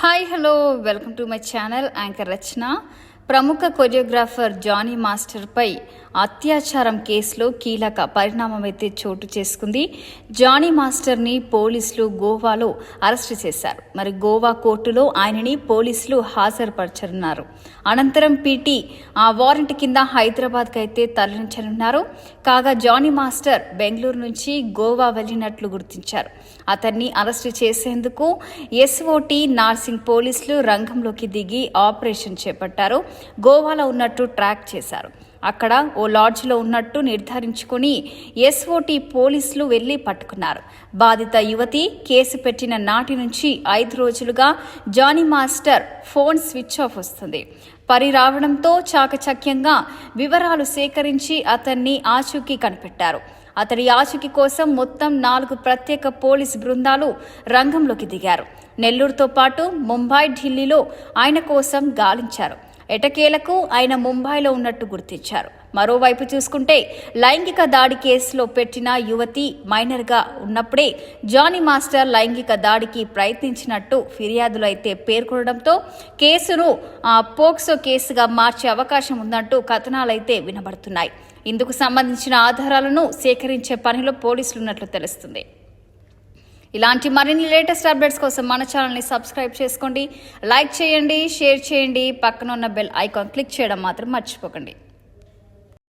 Hi hello welcome to my channel anchor Rachana. ప్రముఖ choreographer Johnny మాస్టర్పై అత్యాచారం కేసులో కీలక పరిణామం అయితే చోటు చేసుకుంది. జానీ మాస్టర్ని పోలీసులు గోవాలో అరెస్టు చేశారు. మరి గోవా కోర్టులో ఆయనని పోలీసులు హాజరుపరచనున్నారు. అనంతరం పీటీ వారెంట్ కింద హైదరాబాద్కి అయితే తరలించనున్నారు. కాగా జానీ మాస్టర్ బెంగళూరు నుంచి గోవా వెళ్లినట్లు గుర్తించారు. అతన్ని అరెస్టు చేసేందుకు ఎస్ఓటీ నార్సింగ్ పోలీసులు రంగంలోకి దిగి ఆపరేషన్ చేపట్టారు. గోవాలో ఉన్నట్టు ట్రాక్ చేశారు. అక్కడ ఓ లాడ్జ్లో ఉన్నట్టు నిర్ధారించుకుని ఎస్ఓటీ పోలీసులు వెళ్లి పట్టుకున్నారు. బాధిత యువతి కేసు పెట్టిన నాటి నుంచి 5 రోజులుగా Jani master phone switch off వస్తుంది. రావడంతో చాకచక్యంగా వివరాలు సేకరించి అతన్ని ఆచూకీ కనిపెట్టారు. అతడి ఆచూకీ కోసం మొత్తం 4 ప్రత్యేక పోలీస్ బృందాలు రంగంలోకి దిగారు. నెల్లూరుతో పాటు ముంబై, ఢిల్లీలో ఆయన కోసం గాలించారు. ఎటకేలకు ఆయన ముంబైలో ఉన్నట్టు గుర్తించారు. మరోవైపు చూసుకుంటే లైంగిక దాడి కేసులో పెట్టిన యువతి మైనర్గా ఉన్నప్పుడే జానీ మాస్టర్ లైంగిక దాడికి ప్రయత్నించినట్టు ఫిర్యాదులు అయితే పేర్కొనడంతో కేసును పోక్సో కేసుగా మార్చే అవకాశం ఉందంటూ కథనాలైతే వినబడుతున్నాయి. ఇందుకు సంబంధించిన ఆధారాలను సేకరించే పనిలో పోలీసులు ఉన్నట్లు తెలుస్తుంది. ఇలాంటి మరిన్ని లేటెస్ట్ అప్డేట్స్ కోసం మన ఛానల్ని సబ్స్క్రైబ్ చేసుకోండి, లైక్ చేయండి, షేర్ చేయండి, పక్కన ఉన్న బెల్ ఐకాన్ క్లిక్ చేయడం మాత్రం మర్చిపోకండి.